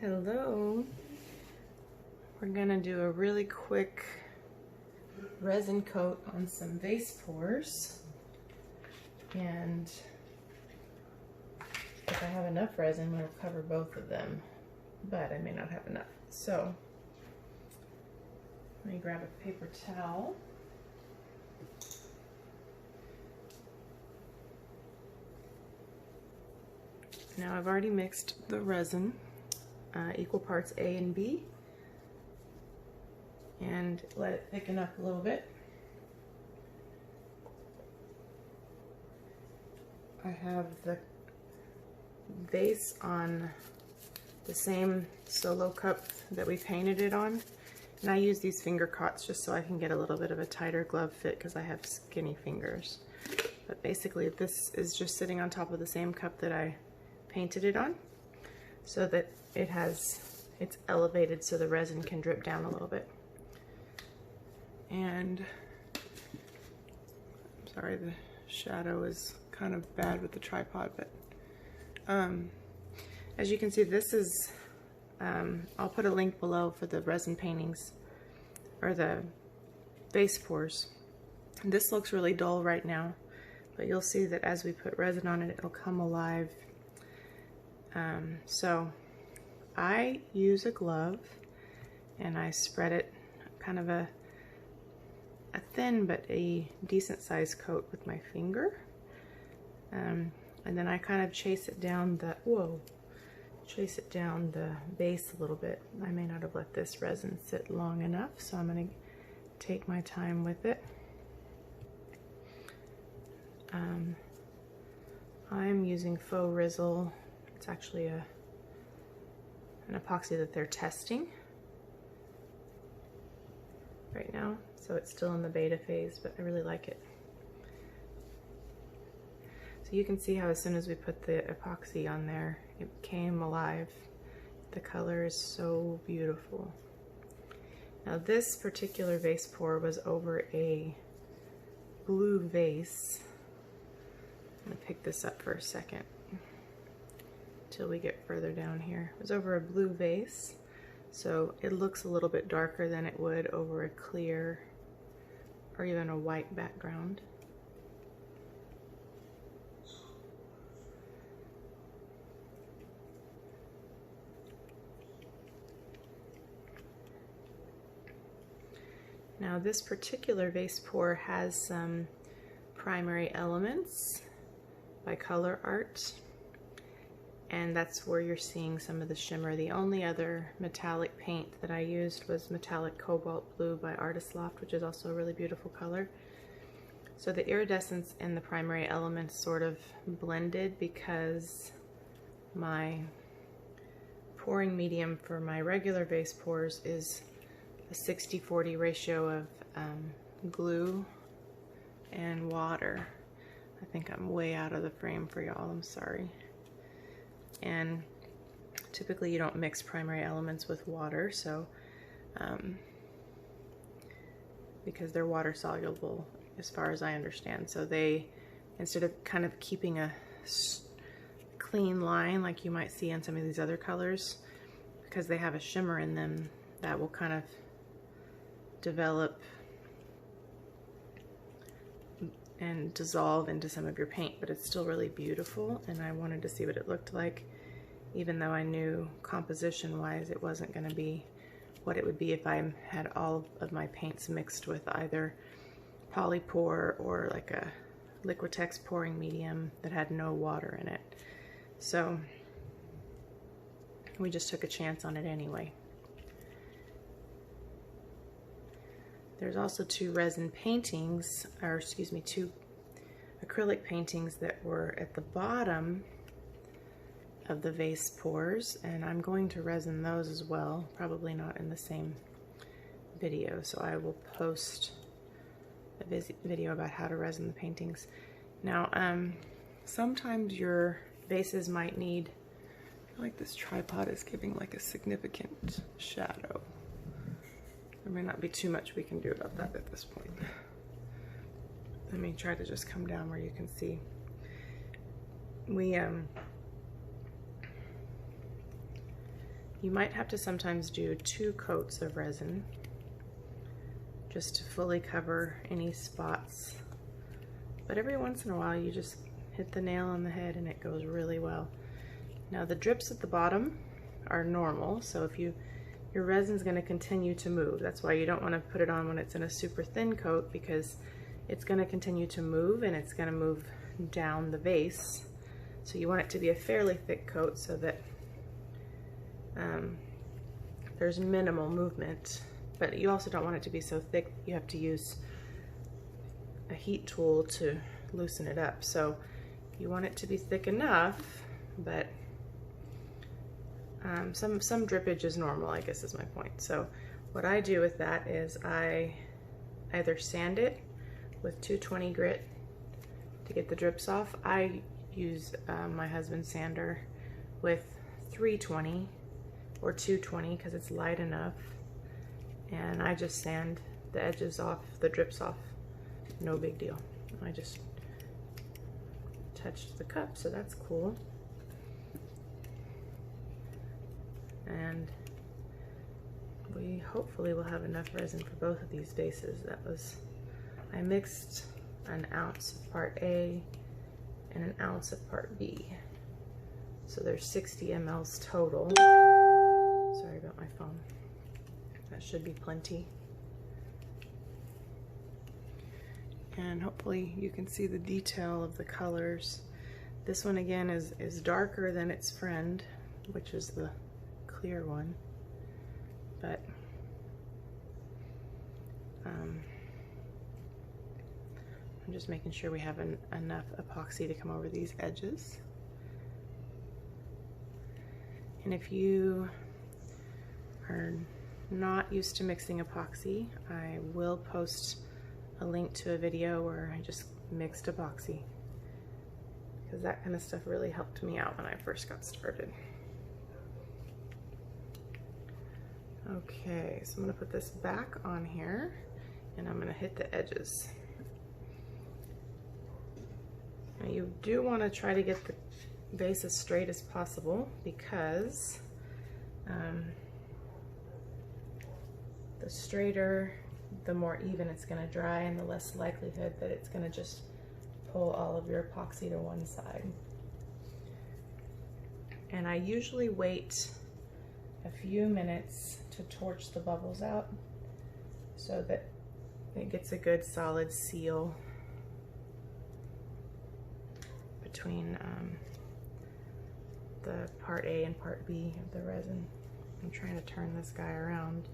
Hello. We're gonna do a really quick resin coat on some vase pours, and if I have enough resin, we'll cover both of them, but I may not have enough. So let me grab a paper towel. Now I've already mixed the resin, equal parts A and B, and let it thicken up a little bit. I have the vase on the same solo cup that we painted it on, and I use these finger cots just so I can get a little bit of a tighter glove fit because I have skinny fingers. But basically this is just sitting on top of the same cup that I painted it on, so that it's elevated so the resin can drip down a little bit. And I'm sorry, the shadow is kind of bad with the tripod, but as you can see, this is I'll put a link below for the resin paintings or the vase pours. This looks really dull right now, but you'll see that as we put resin on it, it'll come alive. So I use a glove and I spread it kind of a thin but a decent sized coat with my finger, and then I kind of chase it down the base a little bit. I may not have let this resin sit long enough, so I'm going to take my time with it. I'm using faux Resin. It's actually an epoxy that they're testing right now, so it's still in the beta phase, but I really like it. So you can see how as soon as we put the epoxy on there, it came alive. The color is so beautiful. Now this particular vase pour was over a blue vase. I'm gonna pick this up for a second till we get further down here. It was over a blue vase, so it looks a little bit darker than it would over a clear or even a white background. Now this particular vase pour has some primary elements by Color Art, and that's where you're seeing some of the shimmer. The only other metallic paint that I used was metallic cobalt blue by Artist Loft, which is also a really beautiful color. So the iridescence and the primary elements sort of blended because my pouring medium for my regular vase pours is a 60-40 ratio of glue and water. I think I'm way out of the frame for y'all, I'm sorry. And typically you don't mix primary elements with water, so because they're water soluble as far as I understand, so they, instead of kind of keeping a clean line like you might see on some of these other colors, because they have a shimmer in them, that will kind of develop and dissolve into some of your paint, but it's still really beautiful, and I wanted to see what it looked like, even though I knew composition wise it wasn't going to be what it would be if I had all of my paints mixed with either polypore or like a Liquitex pouring medium that had no water in it. So we just took a chance on it anyway. There's also two resin paintings, or excuse me, two acrylic paintings that were at the bottom of the vase pours, and I'm going to resin those as well, probably not in the same video, so I will post a video about how to resin the paintings. Now, sometimes your vases might need, I feel like this tripod is giving like a significant shadow. There may not be too much we can do about that at this point. Let me try to just come down where you can see. We You might have to sometimes do 2 coats of resin just to fully cover any spots. But every once in a while you just hit the nail on the head and it goes really well. Now the drips at the bottom are normal, so if your resin's going to continue to move. That's why you don't want to put it on when it's in a super thin coat, because it's going to continue to move and it's going to move down the vase. So you want it to be a fairly thick coat so that there's minimal movement, but you also don't want it to be so thick you have to use a heat tool to loosen it up. So you want it to be thick enough, but some drippage is normal, I guess is my point. So what I do with that is I either sand it with 220 grit to get the drips off. I use my husband's sander with 320 or 220 because it's light enough, and I just sand the edges off, the drips off, no big deal. I just touched the cup, so that's cool. And we hopefully will have enough resin for both of these vases. I mixed an ounce of part A and an ounce of part B. So there's 60 mLs total. Sorry about my phone. That should be plenty. And hopefully you can see the detail of the colors. This one again is darker than its friend, which is the clear one. But I'm just making sure we have enough epoxy to come over these edges. And if you are not used to mixing epoxy, I will post a link to a video where I just mixed epoxy, because that kind of stuff really helped me out when I first got started. Okay, so I'm going to put this back on here and I'm going to hit the edges. Now you do want to try to get the vase as straight as possible, because the straighter, the more even it's going to dry, and the less likelihood that it's going to just pull all of your epoxy to one side. And I usually wait a few minutes to torch the bubbles out so that it gets a good solid seal between the part A and part B of the resin. I'm trying to turn this guy around,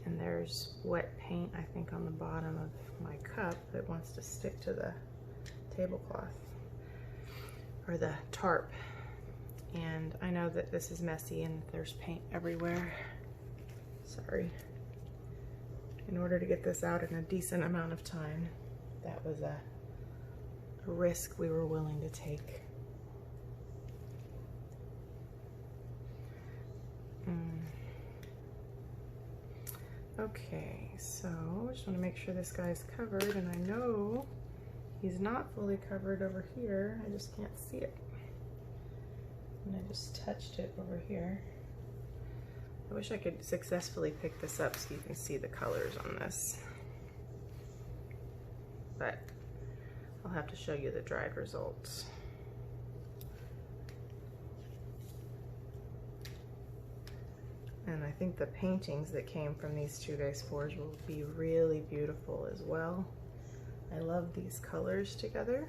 and there's wet paint, I think, on the bottom of my cup that wants to stick to the tablecloth or the tarp. And I know that this is messy and there's paint everywhere. Sorry. In order to get this out in a decent amount of time, that was a risk we were willing to take. Okay, so I just want to make sure this guy's covered, and I know he's not fully covered over here. I just can't see it. And I just touched it over here. I wish I could successfully pick this up so you can see the colors on this, but I'll have to show you the dried results. And I think the paintings that came from these 2 Vase 4s will be really beautiful as well. I love these colors together.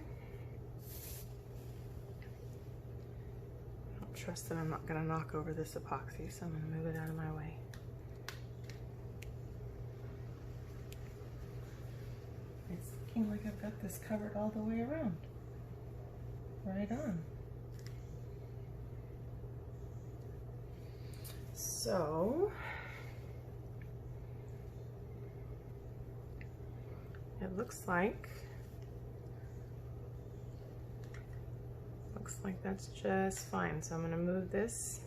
I don't trust that I'm not going to knock over this epoxy, so I'm going to move it out of my way. It's looking like I've got this covered all the way around. Right on. So it looks like that's just fine. So I'm going to move this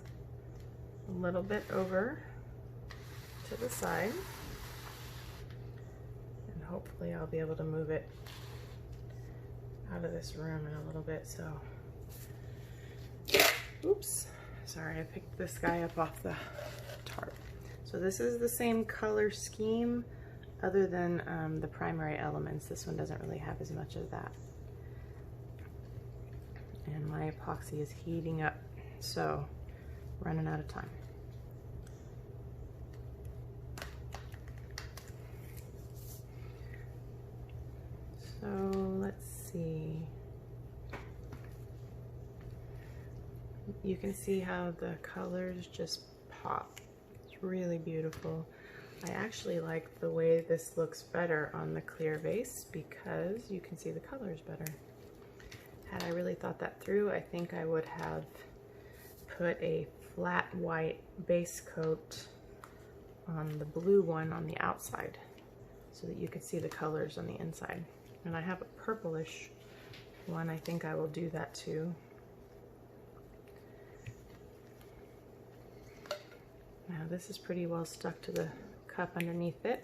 a little bit over to the side, and hopefully I'll be able to move it out of this room in a little bit. So oops, Sorry, I picked this guy up off the tarp. So this is the same color scheme other than the primary elements. This one doesn't really have as much of that. And my epoxy is heating up, so running out of time. So let's see. You can see how the colors just pop. It's really beautiful. I actually like the way this looks better on the clear vase because you can see the colors better. Had I really thought that through, I think I would have put a flat white base coat on the blue one on the outside so that you could see the colors on the inside. And I have a purplish one. I think I will do that too. Now this is pretty well stuck to the cup underneath it.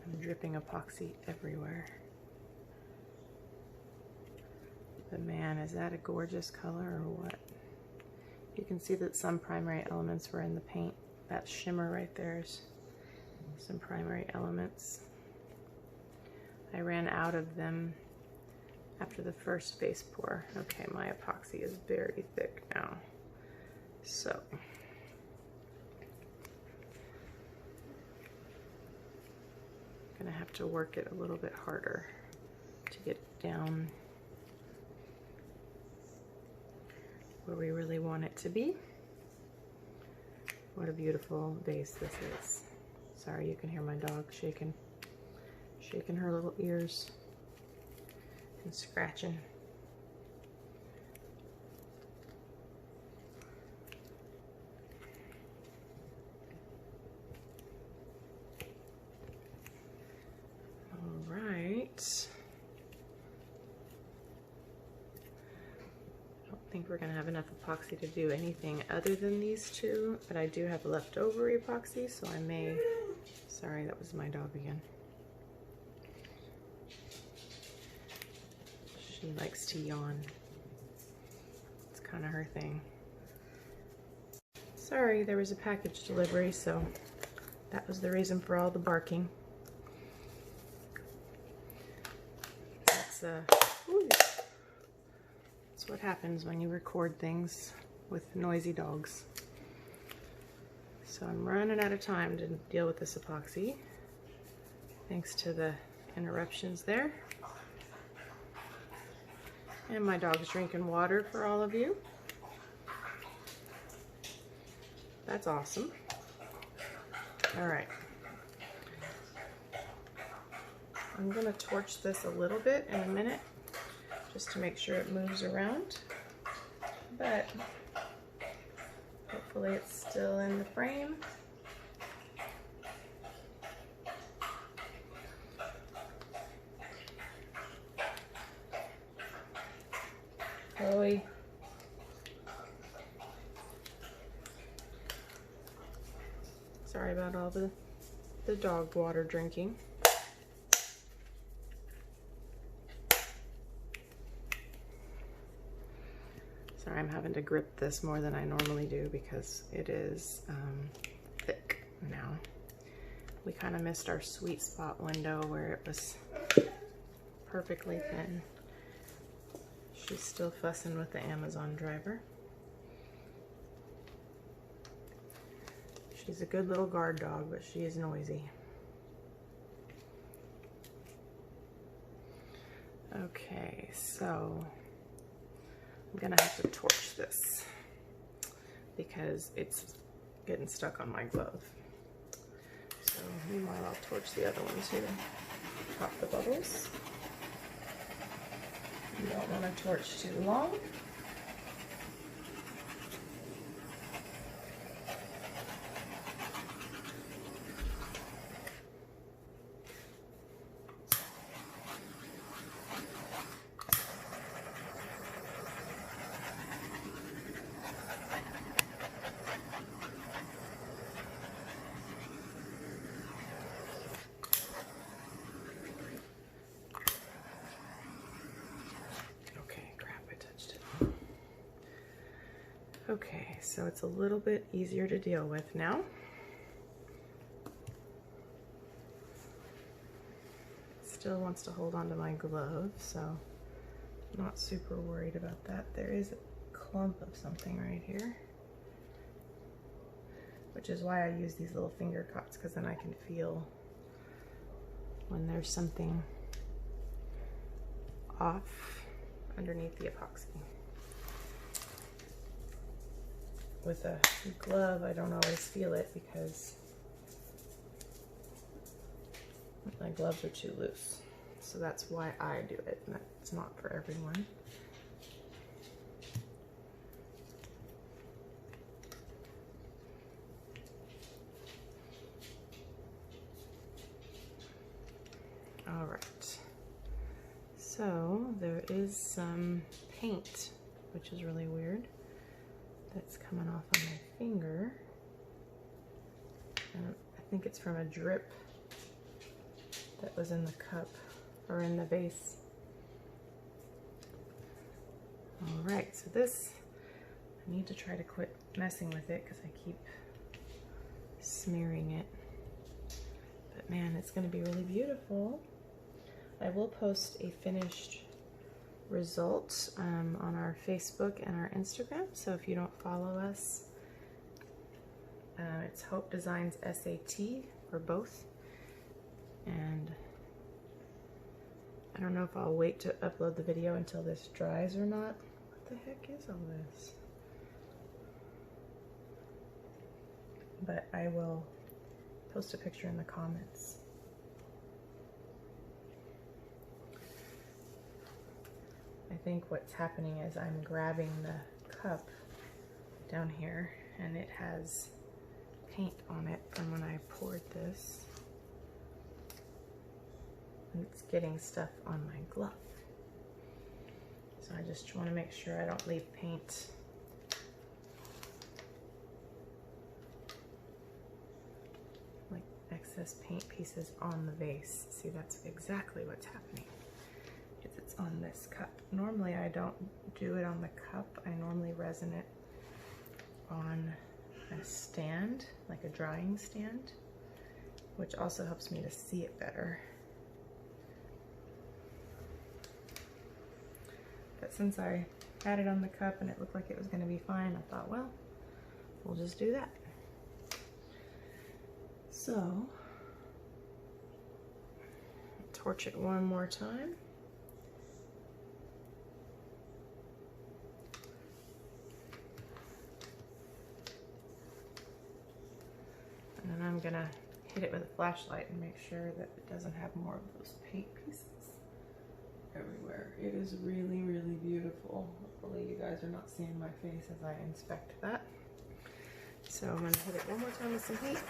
I'm dripping epoxy everywhere. But man, is that a gorgeous color or what? You can see that some primary elements were in the paint. That shimmer right there is some primary elements. I ran out of them after the first base pour. Okay, my epoxy is very thick now. So, I'm gonna have to work it a little bit harder to get down where we really want it to be. What a beautiful vase this is. Sorry, you can hear my dog shaking her little ears and scratching. All right. I don't think we're gonna have enough epoxy to do anything other than these two, but I do have leftover epoxy, so I may, sorry, that was my dog again. She likes to yawn. It's kind of her thing. Sorry, there was a package delivery, so that was the reason for all the barking. That's what happens when you record things with noisy dogs. So I'm running out of time to deal with this epoxy, thanks to the interruptions there. And my dog's drinking water for all of you. That's awesome. All right. I'm gonna torch this a little bit in a minute, just to make sure it moves around. But hopefully it's still in the frame. Chloe. Sorry about all the dog water drinking. Sorry, I'm having to grip this more than I normally do because it is thick now. We kind of missed our sweet spot window where it was perfectly thin. She's still fussing with the Amazon driver. She's a good little guard dog, but she is noisy. Okay, so I'm gonna have to torch this because it's getting stuck on my glove. So meanwhile, I'll torch the other one too. Pop the bubbles. You don't want to torch too long. Okay, so it's a little bit easier to deal with now. Still wants to hold on to my glove, so I'm not super worried about that. There is a clump of something right here, which is why I use these little finger cuts, because then I can feel when there's something off underneath the epoxy. With a glove, I don't always feel it because my gloves are too loose. So that's why I do it, and that's not for everyone. All right, so there is some paint, which is really weird, that's coming off on my finger. And I think it's from a drip that was in the cup or in the vase. All right, so this, I need to try to quit messing with it because I keep smearing it. But man, it's gonna be really beautiful. I will post a finished result on our Facebook and our Instagram. So if you don't follow us, it's Hope Designs SAT or both. And I don't know if I'll wait to upload the video until this dries or not. What the heck is all this? But I will post a picture in the comments. I think what's happening is I'm grabbing the cup down here and it has paint on it from when I poured this. And it's getting stuff on my glove. So I just want to make sure I don't leave paint like excess paint pieces on the vase. See, that's exactly what's happening. It's on this cup. Normally I don't do it on the cup. I normally resin it on a stand, like a drying stand, which also helps me to see it better. But since I had it on the cup and it looked like it was going to be fine, I thought, well, we'll just do that. So, torch it one more time. And then I'm gonna hit it with a flashlight and make sure that it doesn't have more of those paint pieces everywhere. It is really, really beautiful. Hopefully you guys are not seeing my face as I inspect that. So I'm gonna hit it one more time with some paint.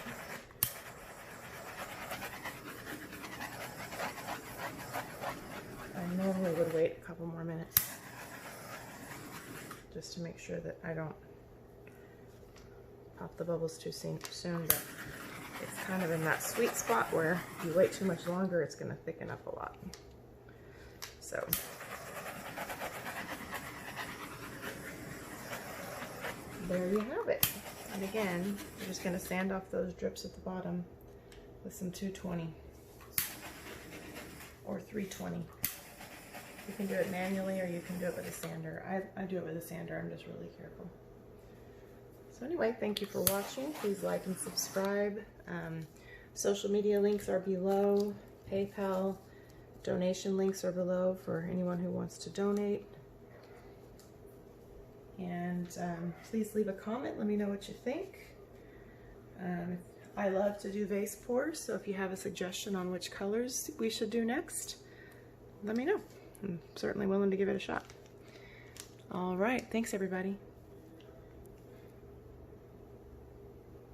I normally would wait a couple more minutes just to make sure that I don't pop the bubbles too soon, but it's kind of in that sweet spot where if you wait too much longer, it's gonna thicken up a lot. So, there you have it. And again, I'm just gonna sand off those drips at the bottom with some 220 or 320. You can do it manually or you can do it with a sander. I do it with a sander, I'm just really careful. So anyway, thank you for watching. Please like and subscribe. Social media links are below. PayPal donation links are below for anyone who wants to donate. And please leave a comment. Let me know what you think. I love to do vase pours, so if you have a suggestion on which colors we should do next, let me know. I'm certainly willing to give it a shot. All right, thanks everybody.